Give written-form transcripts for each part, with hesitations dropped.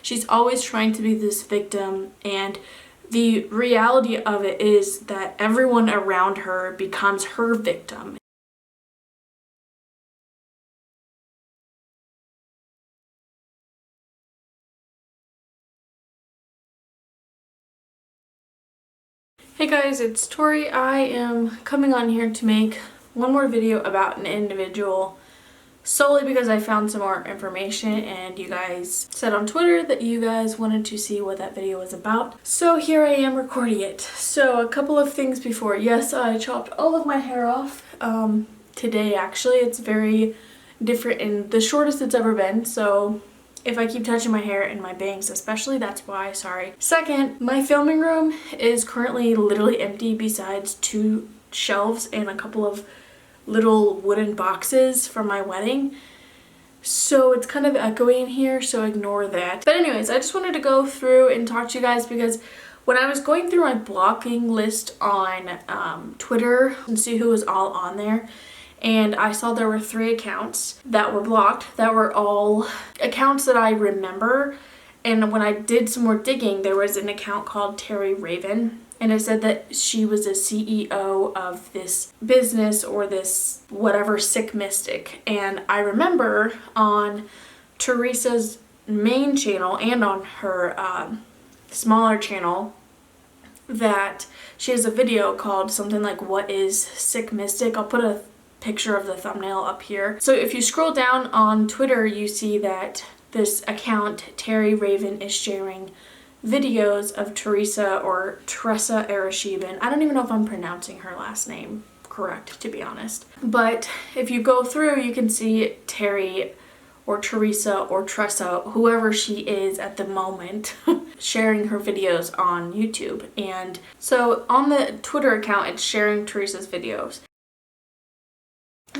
She's always trying to be this victim, and the reality of it is that everyone around her becomes her victim. Hey guys, it's Tori. I am coming on here to make one more video about an individual solely because I found some more information and you guys said on Twitter that you guys wanted to see what that video was about. So here I am recording it. So a couple of things before. Yes, I chopped all of my hair off today actually. It's very different and the shortest it's ever been, so if I keep touching my hair and my bangs especially, that's why, sorry. Second, my filming room is currently literally empty besides 2 shelves and a couple of little wooden boxes from my wedding. So it's kind of echoey in here, so ignore that. But anyways, I just wanted to go through and talk to you guys because when I was going through my blocking list on Twitter and see who was all on there, and I saw there were 3 accounts that were blocked that were all accounts that I remember. And when I did some more digging, there was an account called Teresa Raven, and it said that she was a CEO of this business or this whatever Syc Mystic. And I remember on Teresa's main channel and on her smaller channel that she has a video called something like "What is Syc Mystic?" I'll put a picture of the thumbnail up here. So if you scroll down on Twitter, you see that this account, Teresa Raven, is sharing videos of Teresa or Tressa Arasheben. I don't even know if I'm pronouncing her last name correct, to be honest. But if you go through, you can see Terry or Teresa or Tressa, whoever she is at the moment, sharing her videos on YouTube. And so on the Twitter account, it's sharing Teresa's videos.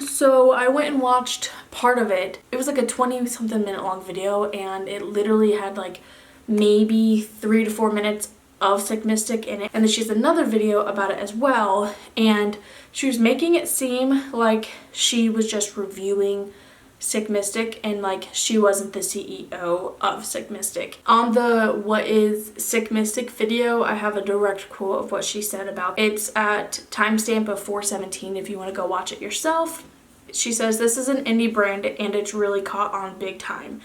So I went and watched part of it. It was like a 20-something minute long video, and it literally had like maybe 3 to 4 minutes of Syc Mystic in it. And then she has another video about it as well, and she was making it seem like she was just reviewing Syc Mystic and like she wasn't the CEO of Syc Mystic. On the "What is Syc Mystic" video, I have a direct quote of what she said about it. It's at timestamp of 4:17 if you want to go watch it yourself. She says, "This is an indie brand and it's really caught on big time.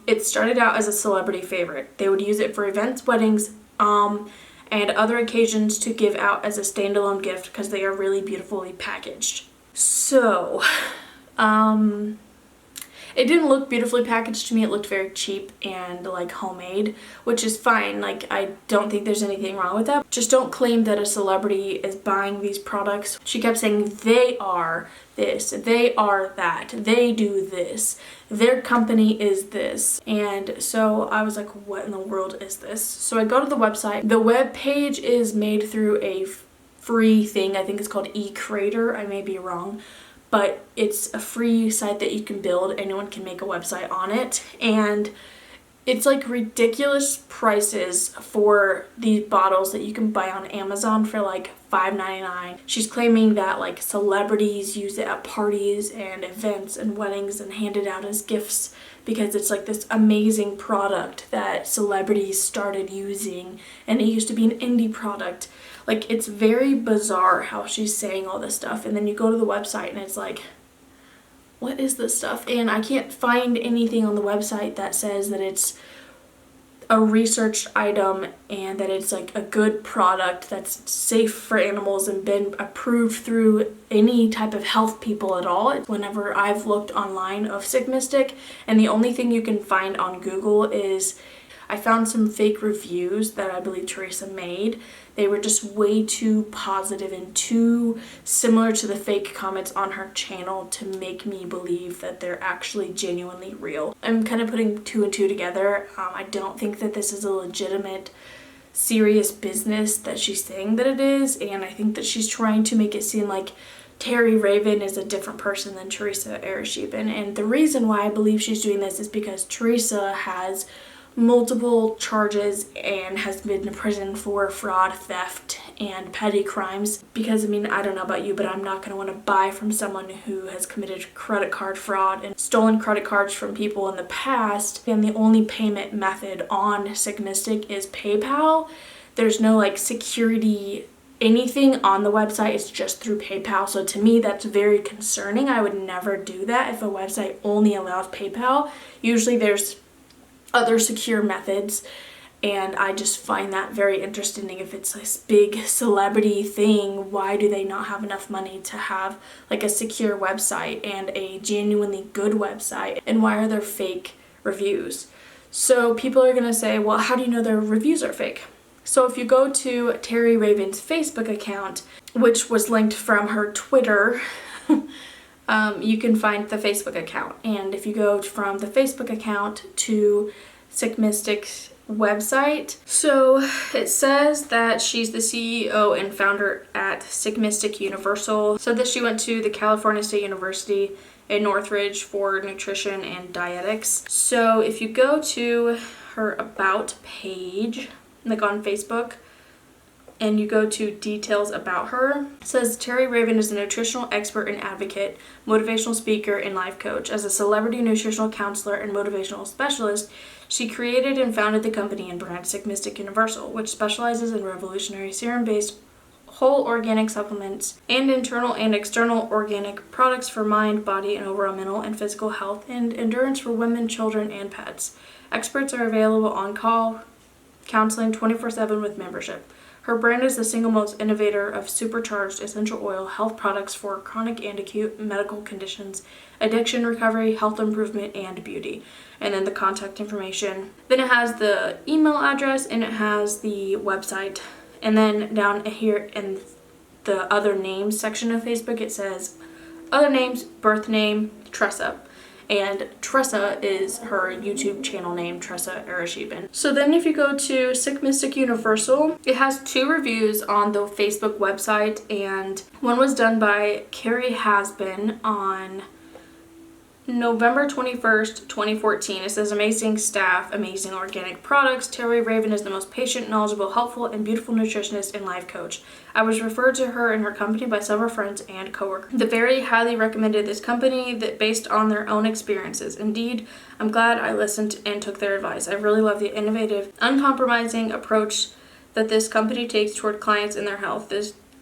It started out as a celebrity favorite. They would use it for events, weddings, and other occasions to give out as a standalone gift because they are really beautifully packaged." So, it didn't look beautifully packaged to me. It looked very cheap and like homemade, which is fine. Like, I don't think there's anything wrong with that. Just don't claim that a celebrity is buying these products. She kept saying they are this, they are that, they do this, their company is this. And so I was like, what in the world is this? So I go to the website. The web page is made through a free thing. I think it's called eCreator. I may be wrong. But it's a free site that you can build. Anyone can make a website on it. And it's like ridiculous prices for these bottles that you can buy on Amazon for like $5.99. She's claiming that like celebrities use it at parties and events and weddings and hand it out as gifts because it's like this amazing product that celebrities started using, and it used to be an indie product. Like, it's very bizarre how she's saying all this stuff, and then you go to the website and it's like, what is this stuff? And I can't find anything on the website that says that it's a researched item and that it's like a good product that's safe for animals and been approved through any type of health people at all. Whenever I've looked online of Syc Mystic, and the only thing you can find on Google is I found some fake reviews that I believe Teresa made. They were just way too positive and too similar to the fake comments on her channel to make me believe that they're actually genuinely real. I'm kind of putting 2 and 2 together. I don't think that this is a legitimate, serious business that she's saying that it is, and I think that she's trying to make it seem like Teresa Raven is a different person than Teresa Arasheben. And the reason why I believe she's doing this is because Teresa has multiple charges and has been in prison for fraud, theft, and petty crimes. Because I mean, I don't know about you, but I'm not going to want to buy from someone who has committed credit card fraud and stolen credit cards from people in the past. And the only payment method on Syc Mystic is PayPal. There's no like security anything on the website. It's just through PayPal. So to me, that's very concerning. I would never do that if a website only allows PayPal. Usually there's other secure methods, and I just find that very interesting. If it's this big celebrity thing, why do they not have enough money to have like a secure website and a genuinely good website, and why are there fake reviews? So people are gonna say, well, how do you know their reviews are fake? So if you go to Terry Raven's Facebook account, which was linked from her Twitter, you can find the Facebook account. And if you go from the Facebook account to Syc Mystic's website, so it says that she's the CEO and founder at Syc Mystic Universal. So that she went to the California State University in Northridge for nutrition and dietetics. So if you go to her about page, like on Facebook, and you go to details about her, it says Terry Raven is a nutritional expert and advocate, motivational speaker, and life coach. As a celebrity nutritional counselor and motivational specialist, she created and founded the company and brand Syc Mystic Universal, which specializes in revolutionary serum-based whole organic supplements and internal and external organic products for mind, body, and overall mental and physical health and endurance for women, children, and pets. Experts are available on call, counseling 24/7 with membership. Her brand is the single most innovator of supercharged essential oil health products for chronic and acute medical conditions, addiction recovery, health improvement, and beauty. And then the contact information. Then it has the email address and it has the website. And then down here in the other names section of Facebook, it says other names, birth name, Tressa. And Tressa is her YouTube channel name, Teresa Arasheben. So then if you go to Syc Mystic Universal, it has 2 reviews on the Facebook website, and one was done by Kerry Hazban on November 21st, 2014. It says, amazing staff, amazing organic products. Terry Raven is the most patient, knowledgeable, helpful, and beautiful nutritionist and life coach. I was referred to her and her company by several friends and coworkers. They very highly recommended this company that based on their own experiences. Indeed, I'm glad I listened and took their advice. I really love the innovative, uncompromising approach that this company takes toward clients and their health.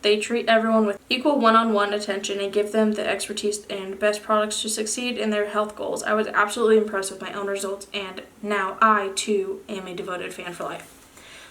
They treat everyone with equal one-on-one attention and give them the expertise and best products to succeed in their health goals. I was absolutely impressed with my own results, and now I, too, am a devoted fan for life.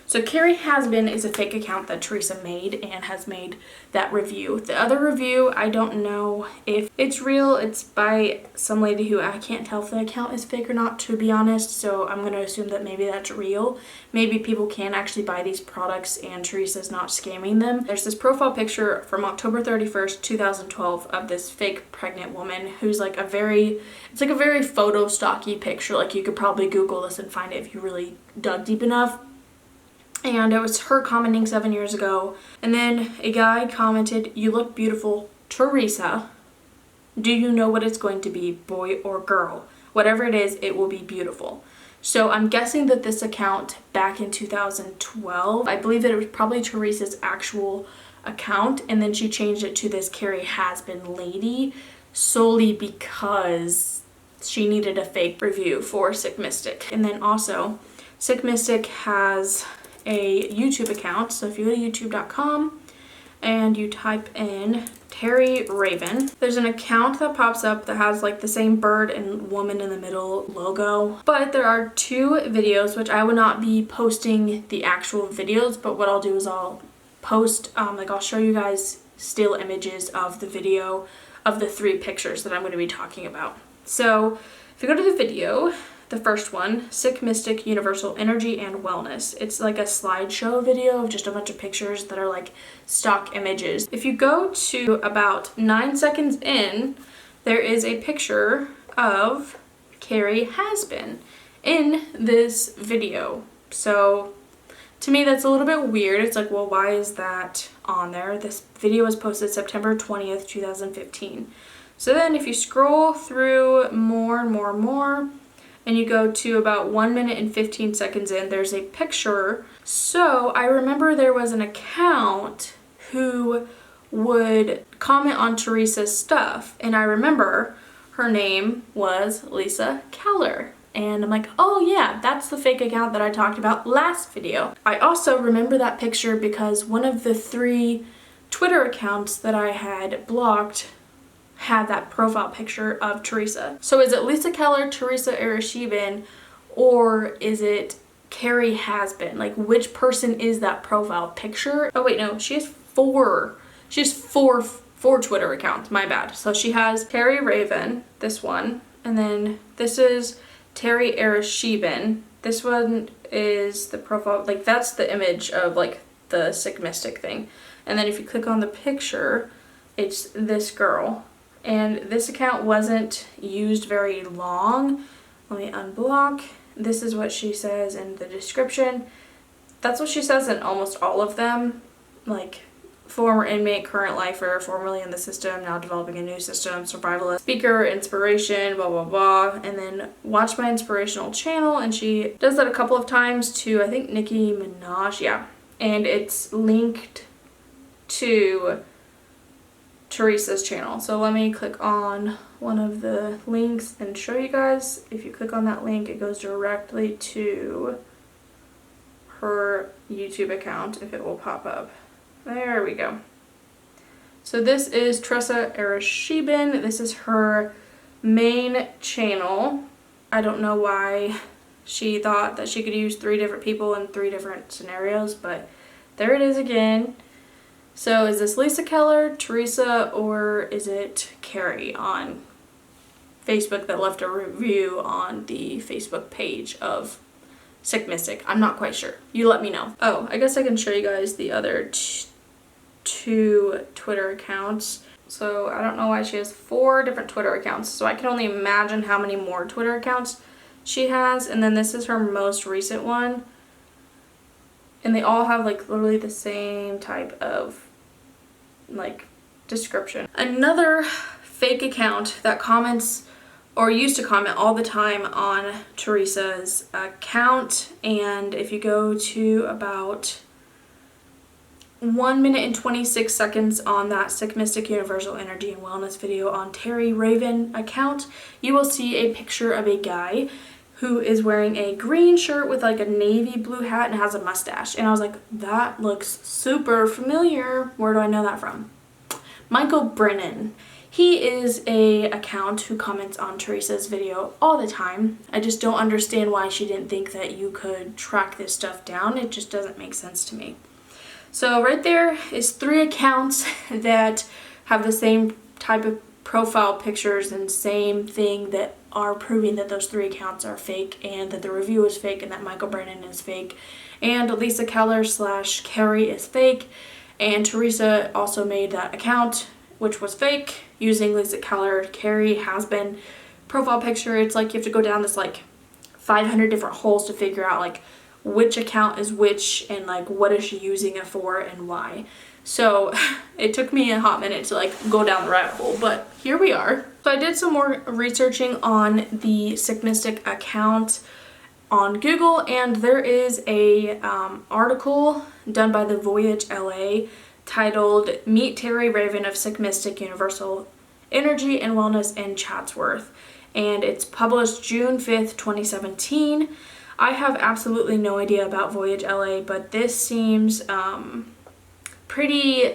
So Kerry Hazban is a fake account that Teresa made and has made that review. The other review, I don't know if it's real. It's by some lady who I can't tell if the account is fake or not, to be honest. So I'm going to assume that maybe that's real. Maybe people can actually buy these products and Teresa's not scamming them. There's this profile picture from October 31st, 2012 of this fake pregnant woman who's like it's like a very photo stocky picture. Like you could probably Google this and find it if you really dug deep enough. And it was her commenting 7 years ago. And then a guy commented, "You look beautiful, Teresa. Do you know what it's going to be, boy or girl? Whatever it is, it will be beautiful." So I'm guessing that this account back in 2012, I believe that it was probably Teresa's actual account. And then she changed it to this Kerry Hazban lady solely because she needed a fake review for Syc Mystic. And then also, Syc Mystic has a YouTube account. So if you go to youtube.com and you type in Terry Raven, there's an account that pops up that has like the same bird and woman in the middle logo. But there are 2 videos, which I will not be posting the actual videos, but what I'll do is I'll post, I'll show you guys still images of the video of the 3 pictures that I'm going to be talking about. So if you go to the video, the first one, Syc Mystic Universal Energy and Wellness. It's like a slideshow video of just a bunch of pictures that are like stock images. If you go to about 9 seconds in, there is a picture of Kerry Hazban in this video. So to me, that's a little bit weird. It's like, well, why is that on there? This video was posted September 20th, 2015. So then if you scroll through more and more and more, and you go to about 1 minute and 15 seconds in, there's a picture. So I remember there was an account who would comment on Teresa's stuff, and I remember her name was Lisa Keller. And I'm like, oh yeah, that's the fake account that I talked about last video. I also remember that picture because one of the 3 Twitter accounts that I had blocked had that profile picture of Teresa. So is it Lisa Keller, Teresa Arasheben, or is it Kerry Hazban? Like, which person is that profile picture? Oh wait, no, she has 4. She has four Twitter accounts, my bad. So she has Terry Raven, this one, and then this is Teresa Arasheben. This one is the profile, like that's the image of like the Syc Mystic thing. And then if you click on the picture, it's this girl. And this account wasn't used very long. Let me unblock. This is what she says in the description. That's what she says in almost all of them. Like, former inmate, current lifer, formerly in the system, now developing a new system, survivalist, speaker, inspiration, blah, blah, blah. And then watch my inspirational channel. And she does that a couple of times to, I think, Nicki Minaj. Yeah. And it's linked to Teresa's channel. So let me click on one of the links and show you guys. If you click on that link, it goes directly to her YouTube account, if it will pop up. There we go. So this is Tressa Arasheben. This is her main channel. I don't know why she thought that she could use 3 different people in 3 different scenarios, but there it is again. So is this Lisa Keller, Teresa, or is it Kerry on Facebook that left a review on the Facebook page of Syc Mystic? I'm not quite sure. You let me know. Oh, I guess I can show you guys the other 2 Twitter accounts. So I don't know why she has 4 different Twitter accounts. So I can only imagine how many more Twitter accounts she has. And then this is her most recent one. And they all have like literally the same type of like description. Another fake account that comments or used to comment all the time on Teresa's account, and if you go to about 1 minute and 26 seconds on that Syc Mystic Universal Energy and Wellness video on Terry Raven account, you will see a picture of a guy who is wearing a green shirt with like a navy blue hat and has a mustache. And I was like, that looks super familiar. Where do I know that from? Brennan. He is a account who comments on Teresa's video all the time. I just don't understand why she didn't think that you could track this stuff down. It just doesn't make sense to me. So right there is 3 accounts that have the same type of profile pictures and same thing that are proving that those 3 accounts are fake and that the review is fake and that Brennan is fake and Lisa Keller / Kerry is fake, and Teresa also made that account which was fake using Lisa Keller, Kerry Hazban profile picture. It's like you have to go down this like 500 different holes to figure out like which account is which and like what is she using it for and why. So it took me a hot minute to like go down the rabbit hole, but here we are. So I did some more researching on the Syc Mystic account on Google, and there is a article done by the Voyage LA titled Meet Terry Raven of Syc Mystic Universal Energy and Wellness in Chatsworth, and it's published June 5th, 2017. I have absolutely no idea about Voyage LA, but this seems pretty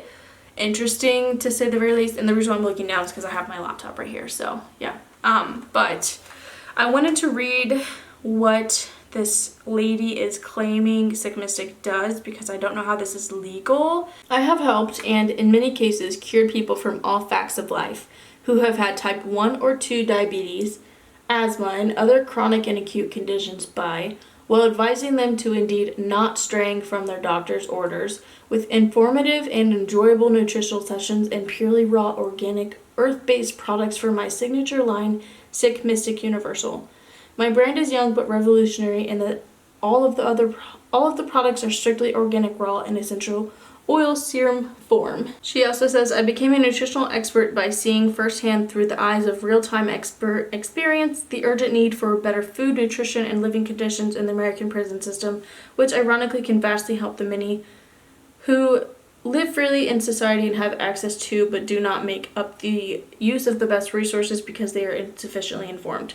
interesting to say the very least, and the reason why I'm looking down is because I have my laptop right here, so yeah. But I wanted to read what this lady is claiming Syc Mystic does because I don't know how this is legal. I have helped and in many cases cured people from all facts of life who have had type 1 or 2 diabetes, asthma, and other chronic and acute conditions by, while advising them to indeed not straying from their doctor's orders, with informative and enjoyable nutritional sessions and purely raw, organic, earth-based products for my signature line, Syc Mystic Universal. My brand is young but revolutionary in that all of the products are strictly organic, raw, and essential oil serum form. She also says, I became a nutritional expert by seeing firsthand through the eyes of real-time expert experience the urgent need for better food, nutrition, and living conditions in the American prison system, which ironically can vastly help the many who live freely in society and have access to but do not make up the use of the best resources because they are insufficiently informed.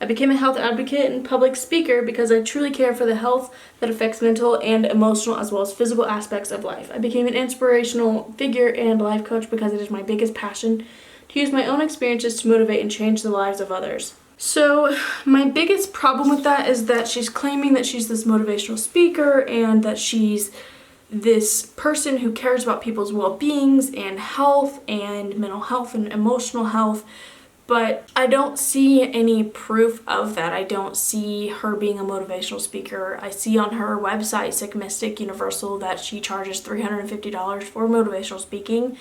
I became a health advocate and public speaker because I truly care for the health that affects mental and emotional as well as physical aspects of life. I became an inspirational figure and life coach because it is my biggest passion to use my own experiences to motivate and change the lives of others. So my biggest problem with that is that she's claiming that she's this motivational speaker and that she's this person who cares about people's well-beings and health and mental health and emotional health. But I don't see any proof of that. I don't see her being a motivational speaker. I see on her website, Syc Mystic Universal, that she charges $350 for motivational speaking.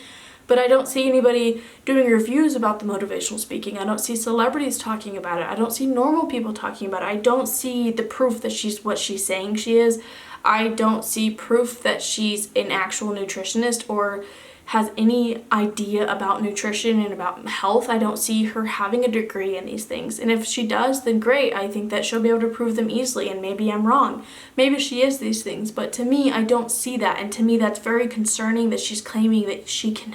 But I don't see anybody doing reviews about the motivational speaking. I don't see celebrities talking about it. I don't see normal people talking about it. I don't see the proof that she's what she's saying she is. I don't see proof that she's an actual nutritionist or has any idea about nutrition and about health. I don't see her having a degree in these things. And if she does, then great. I think that she'll be able to prove them easily, and maybe I'm wrong. Maybe she is these things, but to me, I don't see that. And to me, that's very concerning that she's claiming that she can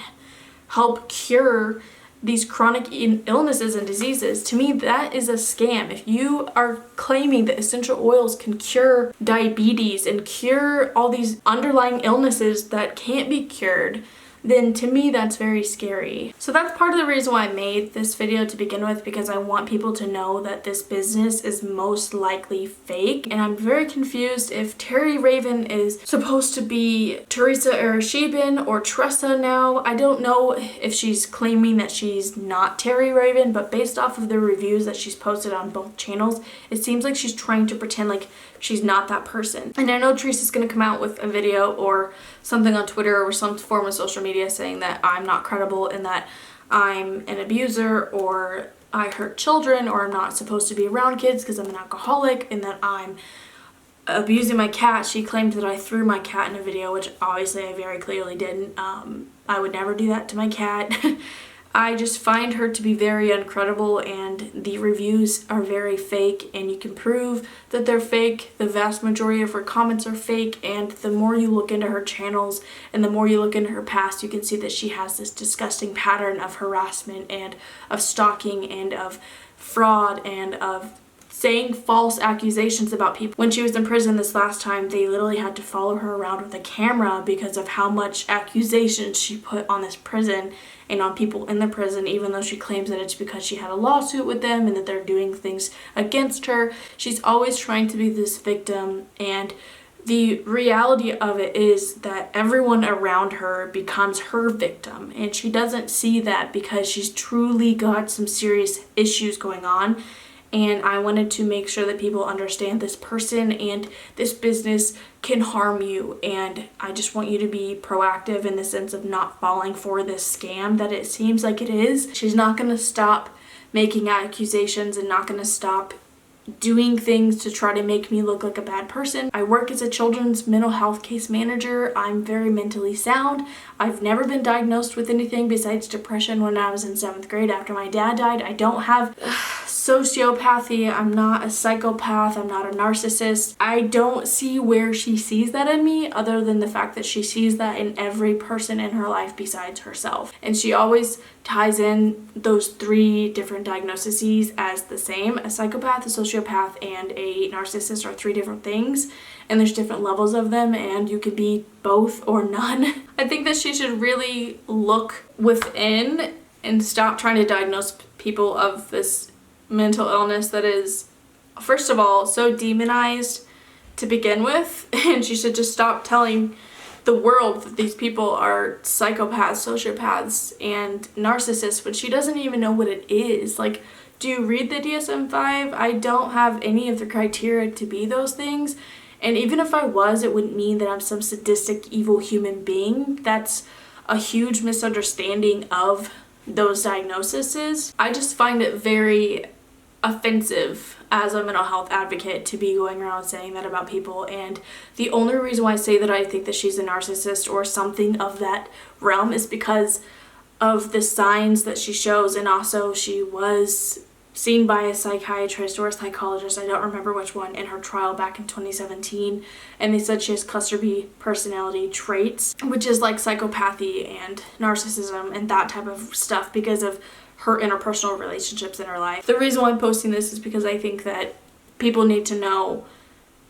help cure these chronic illnesses and diseases. To me, that is a scam. If you are claiming that essential oils can cure diabetes and cure all these underlying illnesses that can't be cured, then to me that's very scary. So that's part of the reason why I made this video to begin with, because I want people to know that this business is most likely fake. And I'm very confused if Terry Raven is supposed to be Teresa Arasheben or Tressa now. I don't know if she's claiming that she's not Terry Raven, but based off of the reviews that she's posted on both channels, it seems like she's trying to pretend like she's not that person. And I know Teresa's gonna come out with a video or something on Twitter or some form of social media saying that I'm not credible and that I'm an abuser or I hurt children or I'm not supposed to be around kids because I'm an alcoholic and that I'm abusing my cat. She claimed that I threw my cat in a video, which obviously I very clearly didn't. I would never do that to my cat. I just find her to be very uncredible, and the reviews are very fake, and you can prove that they're fake. The vast majority of her comments are fake, and the more you look into her channels and the more you look into her past, you can see that she has this disgusting pattern of harassment and of stalking and of fraud and of saying false accusations about people. When she was in prison this last time, they literally had to follow her around with a camera because of how much accusations she put on this prison and on people in the prison, even though she claims that it's because she had a lawsuit with them and that they're doing things against her. She's always trying to be this victim, and the reality of it is that everyone around her becomes her victim, and she doesn't see that because she's truly got some serious issues going on. And I wanted to make sure that people understand this person and this business can harm you. And I just want you to be proactive in the sense of not falling for this scam that it seems like it is. She's not going to stop making accusations and not going to stop doing things to try to make me look like a bad person. I work as a children's mental health case manager. I'm very mentally sound. I've never been diagnosed with anything besides depression when I was in 7th grade after my dad died. I don't have sociopathy. I'm not a psychopath. I'm not a narcissist. I don't see where she sees that in me other than the fact that she sees that in every person in her life besides herself. And she always ties in those 3 different diagnoses as the same. A psychopath, a sociopath, and a narcissist are 3 different things, and there's different levels of them, and you could be both or none. I think that she should really look within and stop trying to diagnose people of this mental illness that is, first of all, so demonized to begin with, and she should just stop telling the world that these people are psychopaths, sociopaths, and narcissists when she doesn't even know what it is. Like, do you read the DSM-5? I don't have any of the criteria to be those things, and even if I was, it wouldn't mean that I'm some sadistic, evil human being. That's a huge misunderstanding of those diagnoses. I just find it very offensive as a mental health advocate to be going around saying that about people. And the only reason why I say that I think that she's a narcissist or something of that realm is because of the signs that she shows. And also she was seen by a psychiatrist or a psychologist, I don't remember which one, in her trial back in 2017, and they said she has cluster B personality traits, which is like psychopathy and narcissism and that type of stuff because of her interpersonal relationships in her life. The reason why I'm posting this is because I think that people need to know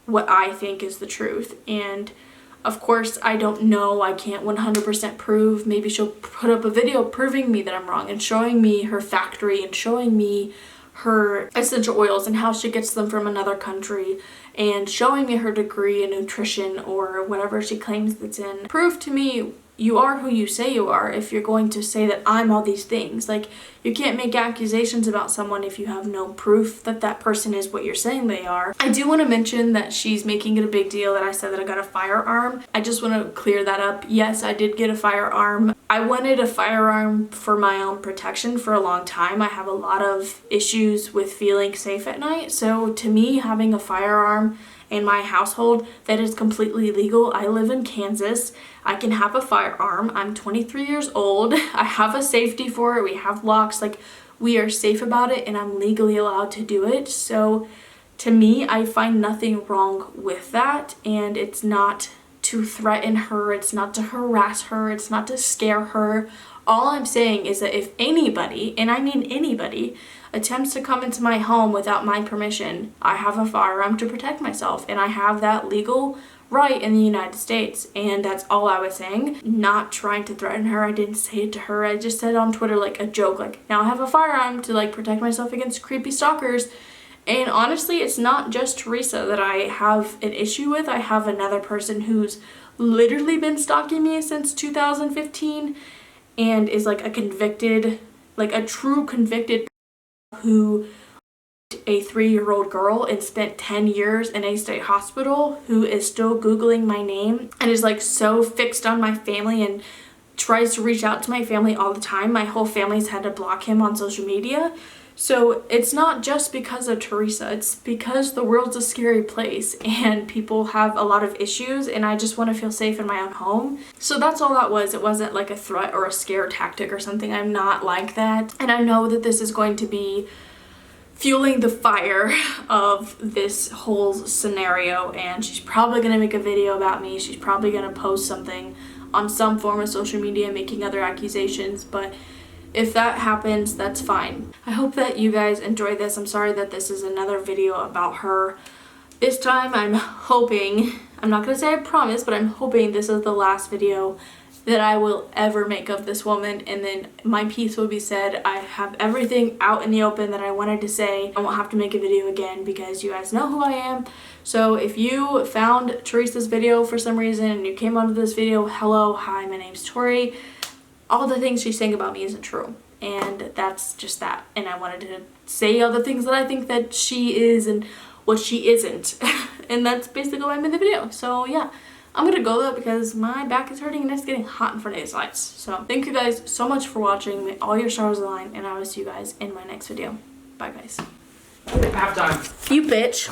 what I think is the truth. And of course, I don't know, I can't 100% prove. Maybe she'll put up a video proving me that I'm wrong and showing me her factory and showing me her essential oils and how she gets them from another country and showing me her degree in nutrition or whatever she claims that's in. Prove to me you are who you say you are if you're going to say that I'm all these things. Like, you can't make accusations about someone if you have no proof that that person is what you're saying they are. I do want to mention that she's making it a big deal that I said that I got a firearm. I just want to clear that up. Yes, I did get a firearm. I wanted a firearm for my own protection for a long time. I have a lot of issues with feeling safe at night. So to me, having a firearm in my household that is completely legal. I live in Kansas. I can have a firearm. I'm 23 years old. I have a safety for it. We have locks. Like, we are safe about it and I'm legally allowed to do it. So to me, I find nothing wrong with that, and it's not to threaten her. It's not to harass her. It's not to scare her. All I'm saying is that if anybody, and I mean anybody, attempts to come into my home without my permission, I have a firearm to protect myself, and I have that legal right in the United States. And that's all I was saying. Not trying to threaten her. I didn't say it to her. I just said on Twitter like a joke, like, now I have a firearm to like protect myself against creepy stalkers. And honestly, it's not just Teresa that I have an issue with. I have another person who's literally been stalking me since 2015 and is like a convicted, like a true convicted, who a 3-year-old girl and spent 10 years in a state hospital, who is still Googling my name and is like so fixed on my family and tries to reach out to my family all the time. My whole family's had to block him on social media. So it's not just because of Teresa, it's because the world's a scary place and people have a lot of issues, and I just want to feel safe in my own home. So that's all that was. It wasn't like a threat or a scare tactic or something. I'm not like that. And I know that this is going to be fueling the fire of this whole scenario, and she's probably going to make a video about me. She's probably going to post something on some form of social media making other accusations, but if that happens, that's fine. I hope that you guys enjoy this. I'm sorry that this is another video about her. This time I'm hoping, I'm not going to say I promise, but I'm hoping this is the last video that I will ever make of this woman, and then my piece will be said. I have everything out in the open that I wanted to say. I won't have to make a video again because you guys know who I am. So if you found Teresa's video for some reason and you came onto this video, hello, hi, my name's Tori. All the things she's saying about me isn't true, and that's just that. And I wanted to say all the things that I think that she is and what she isn't. And that's basically why I made the video. So yeah, I'm gonna go though because my back is hurting and it's getting hot in front of these lights. So thank you guys so much for watching. May all your stars align, and I will see you guys in my next video. Bye guys. Halftime. You bitch.